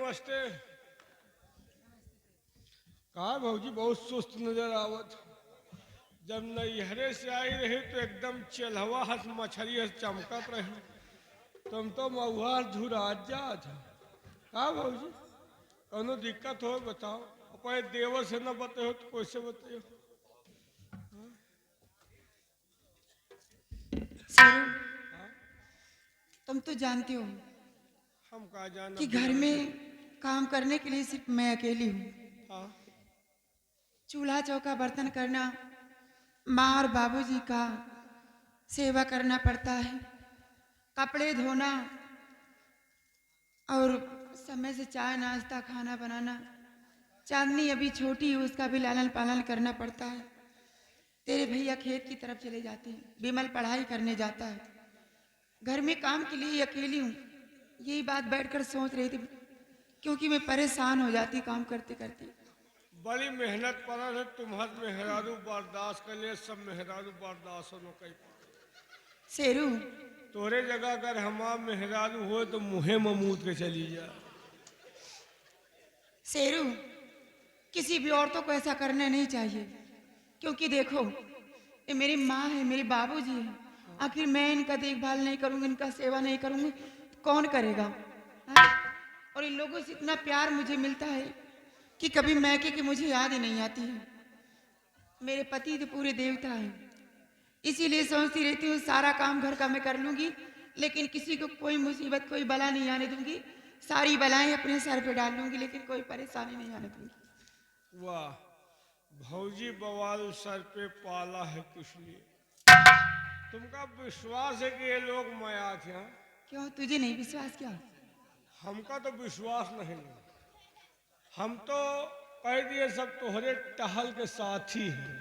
नमस्ते। कहा भौजी बहुत सुस्त नजर आवत। जब नैहरे से आई रही तो एकदम चलहवा हस मछली हस चमकत रही। तुम तो महुआ झुरा जात। कहा भौजी कौनो दिक्कत हो बताओ। अपने देवर से न बताओ तो कैसे बताओ। शेरू, तुम तो जानते हो हम कहा जाना कि घर में काम करने के लिए सिर्फ मैं अकेली हूँ। हाँ चूल्हा चौका बर्तन करना, माँ और बाबूजी का सेवा करना पड़ता है, कपड़े धोना और समय से चाय नाश्ता खाना बनाना। चांदनी अभी छोटी है, उसका भी लालन पालन करना पड़ता है। तेरे भैया खेत की तरफ चले जाते हैं, विमल पढ़ाई करने जाता है। घर में काम के लिए अकेली हूँ। यही बात बैठकर सोच रही थी, क्योंकि मैं परेशान हो जाती काम करते करते। बड़ी मेहनत पड़ा है तुम्हार मेहरारू बर्दाश्त कर लिए सब मेहरारू बर्दाश्त हो कई। शेरू, तोरे जगह अगर हमार मेहरारू हो तो मुहे ममूद के चली जा। शेरू, किसी भी औरतों को ऐसा करना नहीं चाहिए, क्योंकि देखो ये मेरी माँ है, मेरे बाबूजी है। आखिर मैं इनका देखभाल नहीं करूंगी, इनका सेवा नहीं करूंगी तो कौन करेगा? हाँ? और इन लोगों से इतना प्यार मुझे मिलता है कि कभी मैके की मुझे याद ही नहीं आती है। मेरे पति तो पूरे देवता हैं, इसीलिए सोचती रहती हूँ सारा काम घर का मैं कर लूंगी, लेकिन किसी को कोई मुसीबत कोई बला नहीं आने दूंगी। सारी बलाएं अपने सर पे डाल लूंगी, लेकिन कोई परेशानी नहीं आने दूंगी। वाह भौजी बवाल सर पे पाला है कुछ लिए। तुमका विश्वास है कि ये लोग माया थे? हाँ? क्यों तुझे नहीं विश्वास क्या? हमका तो विश्वास नहीं। हम तो कह दिए सब तोहरे टहल के साथी हैं।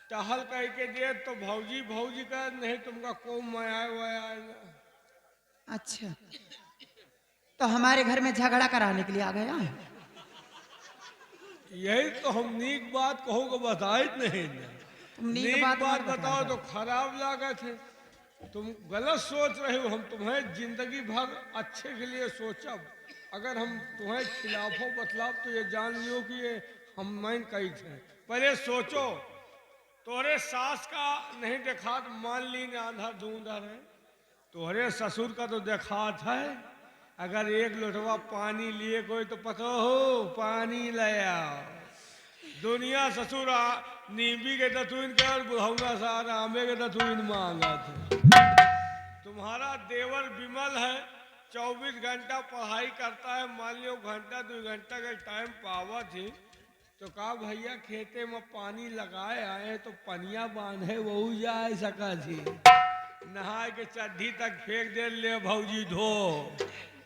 टहल कह के दिए तो भौजी भौजी का नहीं तुमका को माया वाया ना। अच्छा, तो हमारे घर में झगड़ा कराने के लिए आ गया है? यही तो हम नीक बात कहोगे बताए नहीं ना। तुम नीक बात बात मत बताओ बताया तो खराब लागत है। तुम गलत सोच रहे हो। हम तुम्हें जिंदगी भर अच्छे के लिए सोचब। अगर हम तुम्हें खिलाफो बतलाव तो ये जान लियो कि ये हम मैं कही थे। पहले सोचो तोहरे सास का नहीं देखा तो मान ली ना आंधा धूंधा है। तोहरे ससुर का तो देखात है। अगर एक लोटवा पानी लिए कोई तो पता हो पानी लाया। दुनिया ससुर नींबी के दतुइन के और बुढ़ौना सारा आमे के दतुइन मांगा थे। तुम्हारा देवर विमल है, 24 घंटा पढ़ाई करता है। मान लियो घंटा 2 घंटा का टाइम पावा थी तो कहा भैया खेते में पानी लगाए आए तो पनिया बांधे वो जा सका थी। नहा के चड्ढी तक फेंक दे ले भौजी धो।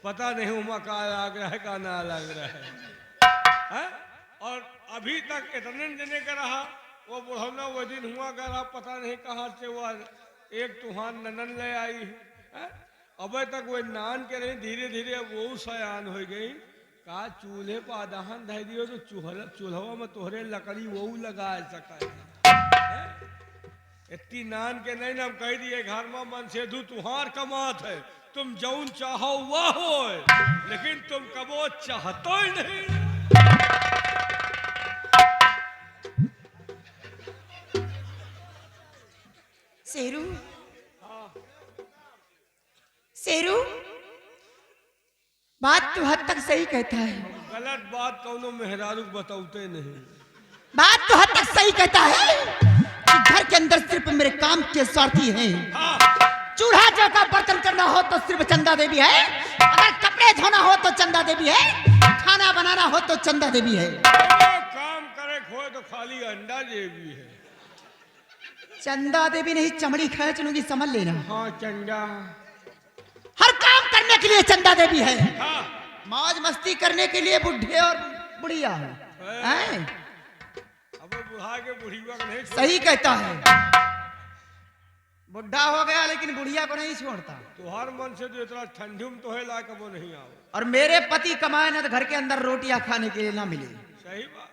पता नहीं उमा का लग रहा है का ना लग रहा है? और अभी तक इतने जने का रहा। वो बुढ़ौना वो दिन हुआ का रहा, पता नहीं कहाँ से वो एक तुहान ननन ले आई है। अबे तक वो नान के रही, धीरे धीरे वो सयान हो गई। का चूल्हे पर दहन धै दियो तो चूल्हा में तोहरे लकड़ी वो लगा सका। इतनी नान के नहीं नाम कह दिए घर में मन से धू तुहार कमात है। तुम जौन चाहो वह हो, लेकिन तुम कबो चाहतो ही नहीं। शेरू, शेरू, बात तो हद तक सही कहता है। गलत बात कौनो मेहरारू बताते नहीं। बात तो हद तक सही कहता है कि घर के अंदर सिर्फ मेरे काम के स्वार्थी हैं। चूल्हा चौका बर्तन करना हो तो सिर्फ चंदा देवी है, अगर कपड़े धोना हो तो चंदा देवी है, खाना बनाना हो तो चंदा देवी है। काम करे खोए तो खाली अंडा देवी है। चंदा देवी नहीं चमड़ी खींच लूंगी, समझ लेना। हाँ चंदा हर काम करने के लिए चंदा देवी है। हाँ। मौज मस्ती करने के लिए बुढ़े और बुढ़िया है। अब बुढ़ा के बुढ़िया को नहीं सही कहता है। बुढ़ा हो गया लेकिन बुढ़िया को नहीं छोड़ता। तुहार मन से तो इतना ठंडी में तो है ला के वो नहीं आओ। और मेरे पति कमाए ना तो घर के अंदर रोटियां खाने के लिए ना मिले। सही बात।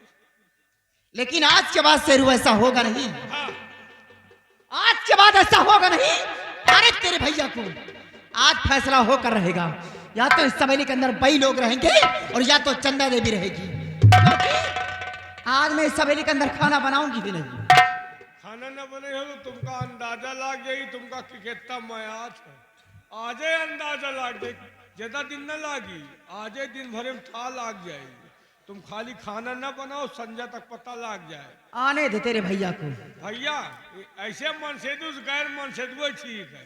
लेकिन आज के बाद शेरू ऐसा होगा नहीं। हाँ। आज के बाद ऐसा होगा नहीं। अरे तेरे भैया को आज फैसला होकर रहेगा। या तो इस सवेली के अंदर वही लोग रहेंगे और या तो चंदा देवी रहेगी, क्योंकि आज मैं इस सवेली के अंदर खाना बनाऊंगी भी नहीं। खाना न बने हो तो तुमका अंदाजा लाग जाई, तुमका कि कितना मयात है। आजे अंदाजा लाग जाई, ज्यादा दिन न लागी, आजे दिन भरे में था लाग जाएगी। तुम खाली खाना न बनाओ, संजय तक पता लाग जाए। आने दे तेरे भैया को। भैया ऐसे मन से दूस गैर मन से दुआ ठीक है।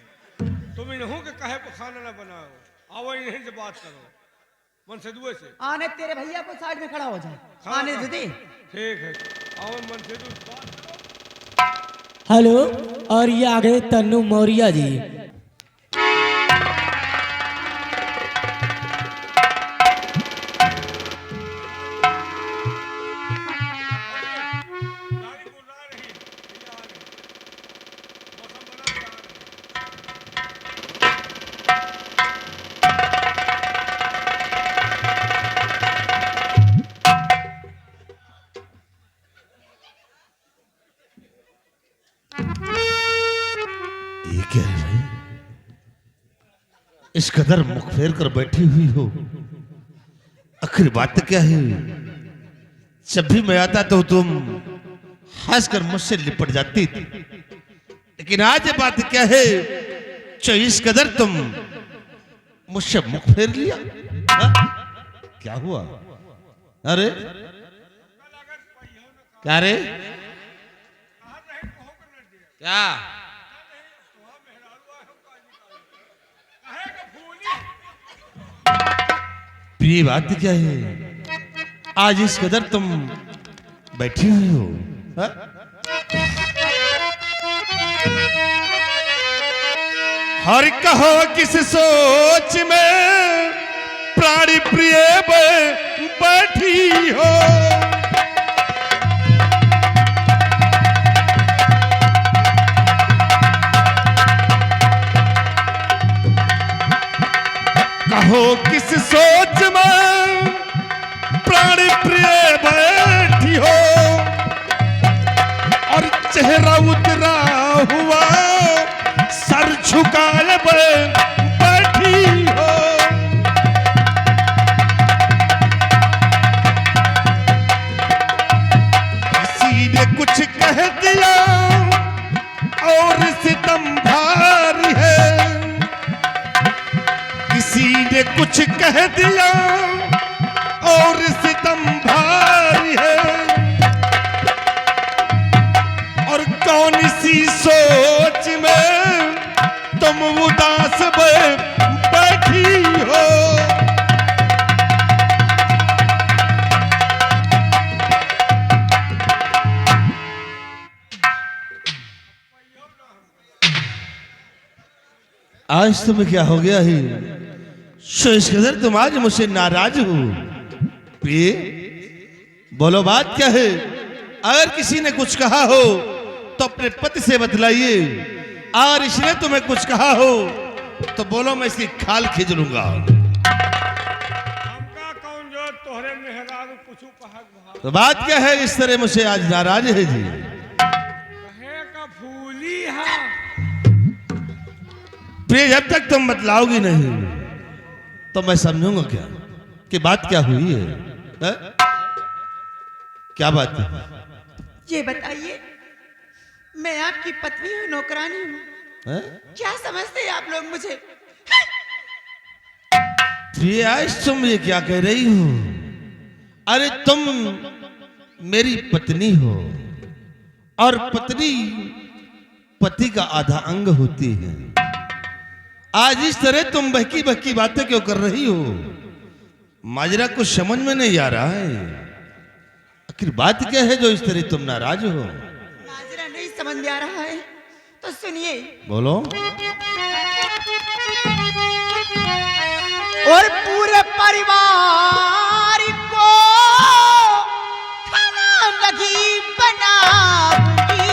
तुम इन्हों के कहे पर खाना न बनाओ, आओ इन्हीं से बात करो मन से दुआ से। आने तेरे भैया को साइड में खड़ा हो जाए, आने दे दे। ठीक है, आओ मन से दूस बात करो। हेलो, और ये आ गए तन्नू मौर्य जी। ये क्या है भाई? इस कदर मुख फेर कर बैठी हुई हो, आखिर बात क्या है? जब भी मैं आता तो तुम हंसकर मुझसे लिपट जाती थी, लेकिन आज ये बात क्या है जो इस कदर तुम मुझसे मुख फेर लिया? हा? क्या हुआ? अरे क्या रे? क्या प्रिय बात क्या है? आज इस कदर तुम बैठी हुई हो, हा? हर कहो किस सोच में प्राणी प्रिय बैठी हो, कहो किस सोच में प्राणी प्रिय बैठी हो, और चेहरा उतरा हुआ सर झुकाए बैठी हो। किसी ने कुछ कह दिया और सितम भारी है, किसी ने कुछ कह दिया और सितम भारी है, और कौन सी सोच में तुम उदास बैठी हो। आज तुम्हें क्या हो गया है? सो इस कदर तुम आज मुझसे नाराज हो? प्रिय बोलो बात क्या है? अगर किसी ने कुछ कहा हो तो अपने पति से बतलाइए, और इसने तुम्हें कुछ कहा हो तो बोलो, मैं इसकी खाल खींच लूंगा। हमका कौन जो तोहरे मेहरारू कुछ कहा तो बात क्या है इस तरह मुझसे आज नाराज है जी? कहे का फूली है। प्रिय जब तक तुम बतलाओगी नहीं तो मैं समझूंगा क्या कि बात क्या हुई है? क्या बात है? ये बताइए, मैं आपकी पत्नी हूँ, नौकरानी हूँ, क्या समझते हैं आप लोग मुझे? प्रिय आज तुम ये क्या कह रही हो? अरे तुम मेरी पत्नी हो, और पत्नी पति का आधा अंग होती है। आज इस तरह तुम बहकी बहकी बातें क्यों कर रही हो? माजरा कुछ समझ में नहीं आ रहा है। आखिर बात क्या है जो इस तरह तुम नाराज हो? माजरा नहीं समझ में आ रहा है तो सुनिए। बोलो। और पूरे परिवार को खाना नहीं बनाऊंगी,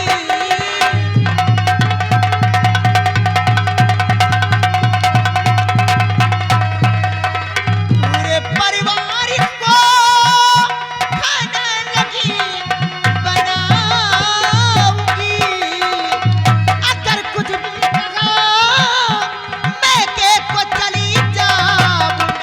पूरे परिवार को खाना नहीं बनाऊंगी। अगर कुछ भी कहा मैं के को चली जाऊंगी।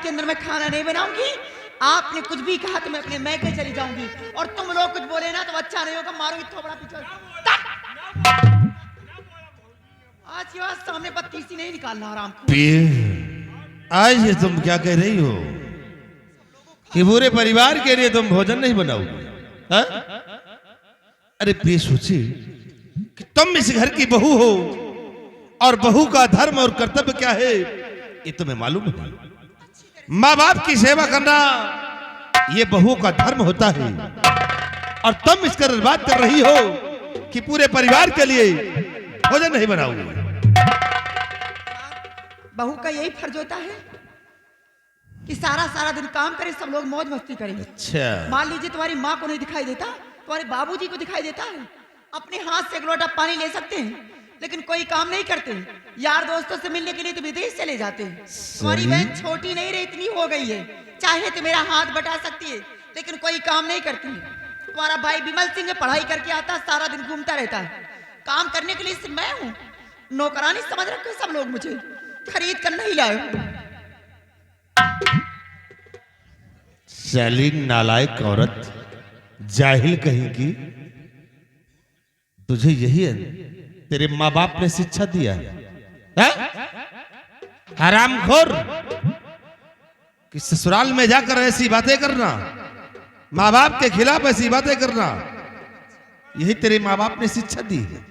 के अंदर मैं खाना नहीं बनाऊंगी। आपने कुछ भी कहा तो मैं अपने मैके चली जाऊंगी, और तुम लोग कुछ बोले ना तो अच्छा नहीं होगा, मारूंगी थोबड़ा पीछे। आज के बाद सामने बत्तीसी नहीं निकालना आराम को। आज ये तुम क्या कह रही हो कि पूरे परिवार के लिए तुम भोजन नहीं बनाओगे? हाँ? अरे प्रिय सोची कि तुम इस घर की बहू हो, और बहू का धर्म और कर्तव्य क्या है ये तुम्हें मालूम है। माँ बाप की सेवा करना ये बहू का धर्म होता है, और तुम इसका बात कर रही हो कि पूरे परिवार के लिए भोजन नहीं बनाओगे। बहू का यही फर्ज होता है कि सारा सारा दिन काम करे, सब लोग मौज मस्ती करें। अच्छा, मान लीजिए तुम्हारी माँ को नहीं दिखाई देता, तुम्हारे बाबूजी को दिखाई देता है, अपने हाथ से एक लोटा पानी ले सकते हैं, लेकिन कोई काम नहीं करते। यार दोस्तों से मिलने के लिए तो विदेश चले जाते हैं। तुम्हारी बहन छोटी नहीं रही, इतनी हो गई है, चाहे तो मेरा हाथ बटा सकती है, लेकिन कोई काम नहीं करती है। तुम्हारा भाई विमल सिंह पढ़ाई करके आता, सारा दिन घूमता रहता है। काम करने के लिए सिर्फ मैं हूँ, नौकरानी समझ रखे सब लोग, मुझे खरीद कर नहीं लाए। साली नालायक औरत, जाहिल कहीं की, तुझे यही है तेरे माँ बाप ने शिक्षा दिया है? हरामखोर कि ससुराल में जाकर ऐसी बातें करना, माँ बाप के खिलाफ ऐसी बातें करना, यही तेरे माँ बाप ने शिक्षा दी है।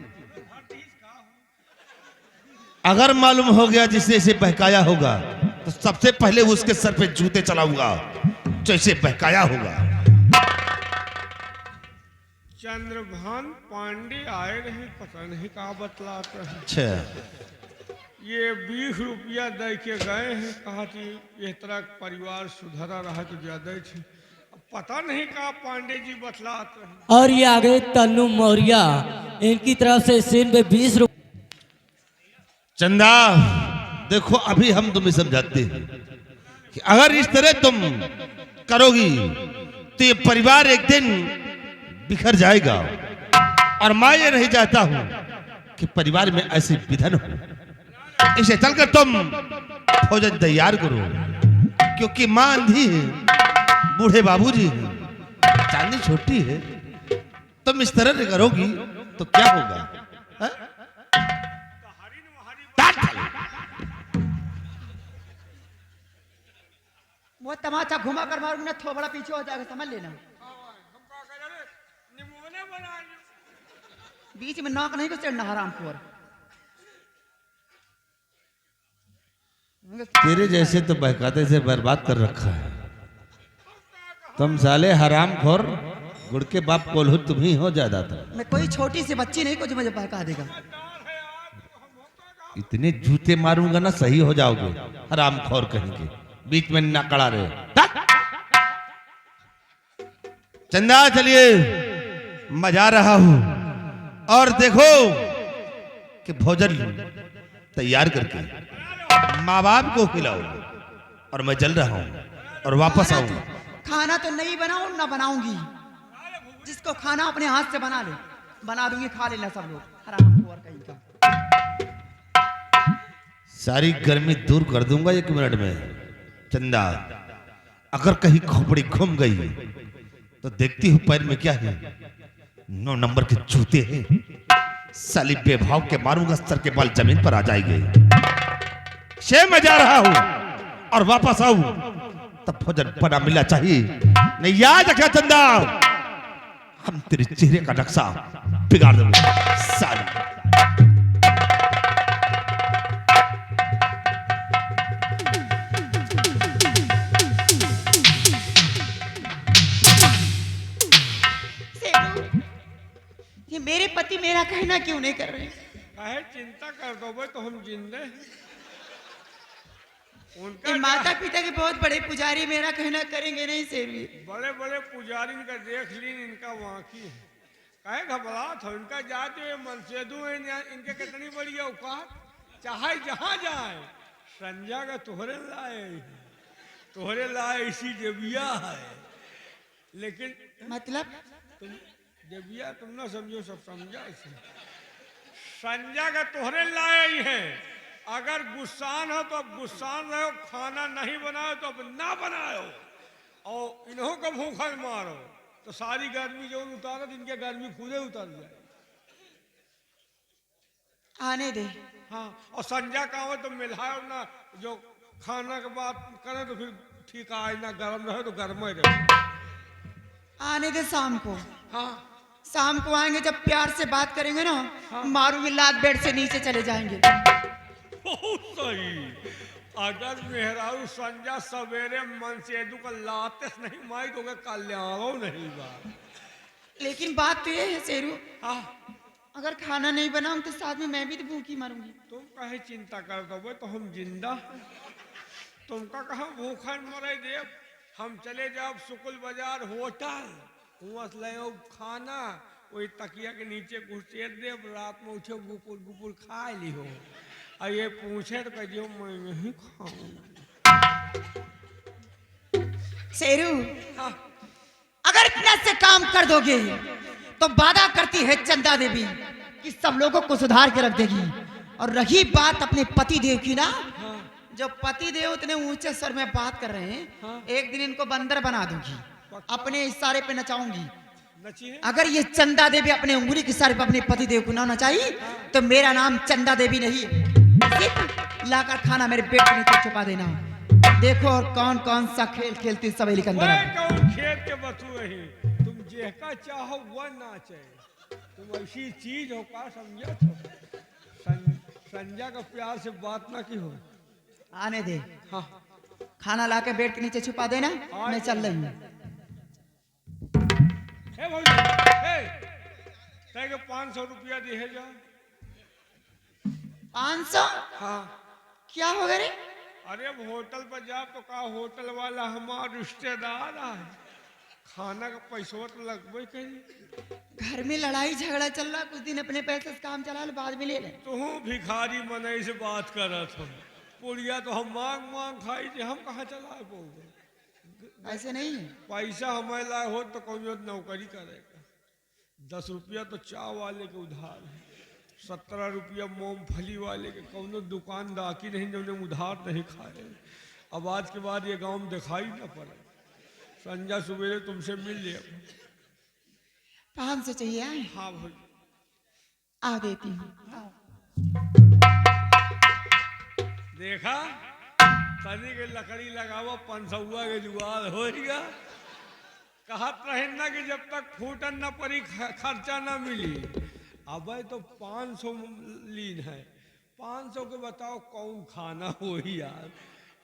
अगर मालूम हो गया जिसने इसे बहकाया होगा तो सबसे पहले उसके सर पे जूते चलाऊंगा जो इसे बहकाया होगा। चंद्रभान पांडे आए रहे, पता नहीं कहा बतलाते हैं। अच्छा, ये 20 रुपया दे के गए हैं, कहा कि इस तरह परिवार सुधरा रहा तो ज्यादा थे। अब पता नहीं कहा पांडे जी बतलाते हैं। और ये आगे तन्नू मौर्य, इनकी तरफ से सिर पे 20 रुपये। चंदा देखो, अभी हम तुम्हें समझाते हैं कि अगर इस तरह तुम करोगी तो ये परिवार एक दिन बिखर जाएगा, और मैं ये नहीं चाहता हूं कि परिवार में ऐसी विधन हो। इसे चलकर तुम भोजन तैयार करो, क्योंकि मां अंधी है, बूढ़े बाबूजी हैं, चांदी छोटी है। तुम इस तरह से करोगी तो क्या होगा? हा? वो तमाचा घुमा कर मारूंगी ना, थोबड़ा पीछे हो जाएगा, समझ लेना। बीच में नाक नहीं को चढ़ना हरामखोर। तेरे जैसे तो बहकाते से बर्बाद कर रखा है। तुम साले हरामखोर, गुड़ के बाप कोल्हू तुम ही हो ज्यादा था। मैं कोई छोटी सी बच्ची नहीं को जो मुझे बहका देगा। इतने जूते मारूंगा ना सही हो जाओगे, हरामखोर कहेंगे, बीच में ना कड़ा रहे। चंदा चलिए, मजा रहा हूं, और देखो कि भोजन तैयार करके माँ बाप को खिलाओ, और मैं चल रहा हूं और वापस आऊंगा। खाना तो नहीं बनाऊं ना बनाऊंगी, जिसको खाना अपने हाथ से बना ले, बना दूंगी, खा लेना सब लोग। हरामखोर कहीं का। सारी गर्मी दूर कर दूंगा 1 मिनट में। चंदा, अगर कहीं खोपड़ी घूम गई तो देखती हूं पैर में क्या है। 9 नंबर के जूते हैं, साली बेभाव के मारूंगा, सर के बाल जमीन पर आ जाएंगे। शे मैं जा रहा हूं और वापस आऊं तब भोजन बना मिलना चाहिए। नहीं याद रखा चंदा, हम तेरे चेहरे का नक्शा बिगाड़ देंगे साली। ये मेरे पति मेरा कहना क्यों नहीं कर रहे? काहे चिंता कर दोगे तो हम जिंदे हैं। उनका ये माता पिता के बहुत बड़े पुजारी मेरा कहना करेंगे नहीं सेवी। बड़े बड़े पुजारी का देख लीन, इनका वाकी है। काहे घबराहट हो, इनका जात जो मनसेदू है, इनके कितनी बड़ी औकात, चाहे जहां जाए संजा का तोहरे लाए इसी जबिया है। लेकिन मतलब तुम जबिया तुम ना समझो, सब समझा इसे। संजा का तोहरे लाए ही है, अगर गुस्सान हो तो अब गुस्सान रहो, खाना नहीं बनाओ तो अब ना बनाओ, और इन्हों को भूखा मारो तो सारी गर्मी जो उतारो इनके गर्मी खुदे उतर जाए। आने दे। हाँ, और संजा का हो तो मिलाओ ना, जो खाना के बाद करे तो फिर ठीक है, ना गर्म रहे तो गर्म ही रहे। आने दे शाम को। हाँ शाम को आएंगे, जब प्यार से बात करेंगे ना, मारूंगी लात, बेड से नीचे चले जाएंगे। बहुत सही। अगर मेहरारू संजा सवेरे मन से का लाते नहीं माई तो कल्याण नहीं बात। लेकिन बात तो ये है शेरू, हाँ, अगर खाना नहीं बनाऊं तो साथ में मैं भी तो भूखी मरूंगी। तुम कहे चिंता कर दो तो हम जिंदा हैं। तुमका कहा भूखा मरे दे। हम चले जाओ सुकुल बाजार होटल, वहाँ से ले आओ खाना, वही तकिया के नीचे घुसेड़ दे, रात में उठे गुपुर गुपुर खा ली हो, और ये पूछे तो कहियो मैं नहीं खाऊं। शेरू, हाँ, अगर इतना से काम कर दोगे तो वादा करती है चंदा देवी कि सब लोगों को सुधार के रख देगी। और रही बात अपने पति देव की ना, जो पति देव उतने ऊंचे स्वर में बात कर रहे हैं, एक दिन इनको बंदर बना दूंगी, अपने इशारे पे नचाऊंगी। नचिए। अगर ये चंदा देवी अपने उंगली के इशारे पे अपने पति देव को ना नचाई तो मेरा नाम चंदा देवी नहीं है। लाकर खाना मेरे पेट के नीचे छुपा देना। देखो और कौन कौन सा खेल खेलती सवेली के अंदर। कौन खेत के बतू रही, तुम जेका चाहो वह नाचे, तुम ऐसी चीज हो का समझा छो। संजा का प्यार से बात ना की हो। आने दे। हाँ, खाना लाके बेड के नीचे छुपा देना, मैं चल रही हूँ। हे भौजी, हे, तय के 500 रुपया दिए जाओ। 500? हाँ। क्या हो गए रे? अरे अब होटल पर जाओ तो कहा होटल वाला हमारा रिश्तेदार है, खाना का पैसा तो लगभग कहीं। घर में लड़ाई झगड़ा चल रहा, कुछ दिन अपने पैसे से काम चला लो, बाद में ले ले। तू भिखारी मनई से बात कर रहा था, पुड़िया तो हम मांग मांग खाई थी, हम कहाँ चला पाओगे। ऐसे नहीं है। पैसा हमारे लाए हो तो कौन नौकरी करेगा। 10 रुपया तो चाय वाले के उधार है, 17 रुपया मूंगफली वाले के, कौन दुकानदार की नहीं जो उधार नहीं खाए। अब आज के बाद ये गांव में दिखाई ना पड़े। संजा सवेरे तुमसे मिल लिया। 500 चाहिए आए? हाँ भाई, आ देती हूँ। देखा तनी के लकड़ी लगावा 500 के जुगाड़ होगा। कहत रहे ना कि जब तक फूटन न पड़ी खर्चा ना मिली। अब तो 500 लीन है, 500 के बताओ कौन खाना हो ही यार।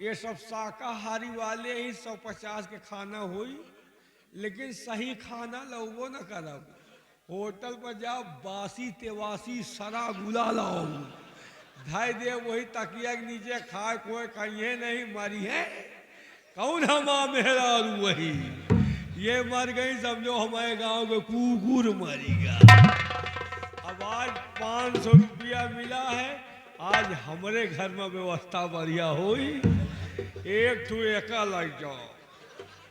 ये सब शाकाहारी वाले ही 150 के खाना होई, लेकिन सही खाना लोगो न करब। होटल पर जाओ बासी तेवासी सरा गुला लाओ, धाई दे वही तकिया के नीचे खाए, कोई कहिए नहीं मरी है। कौन हमा मेहरारू वही, ये मर गई समझो हमारे गांव के कुकुर मरेगा। अब आज 500 रुपया मिला है, आज हमारे घर में व्यवस्था बढ़िया होई। एक ठू एका लग जाओ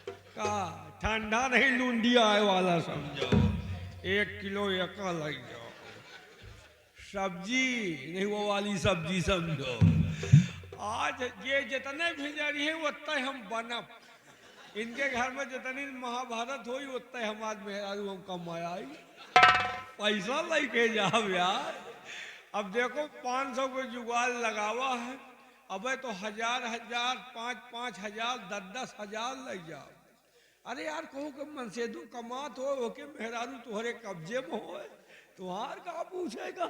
का, ठंडा नहीं लुंडिया आए वाला समझो। 1 किलो एका लग जाओ, सब्जी नहीं वो वाली सब्जी समझो। आज ये जितने भिजरी है उतना हम बनब। इनके घर में जितनी महाभारत होई उतना हम आज मेहरारू हम कमाया पैसा लेके जाओ यार। अब देखो 500 को जुगाड़ लगावा है, अब तो 1000 1000 5 1000 10 10,000 लग जाओ। अरे यार कहूँ कि मनसेदू कमात हो के मेहरारू तुम्हारे कब्जे में हो, तुम्हार कहाँ पूछेगा।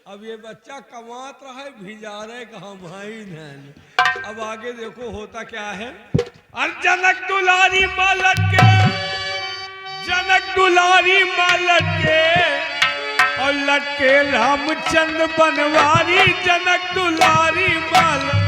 अब ये बच्चा कमात रहा है, भिजा रहे कहाँ भाई न। अब आगे देखो होता क्या है। अर जनक दुलारी मालट के, जनक दुलारी मालट के, और लटके रामचंद्र बनवारी, जनक दुलारी मालट।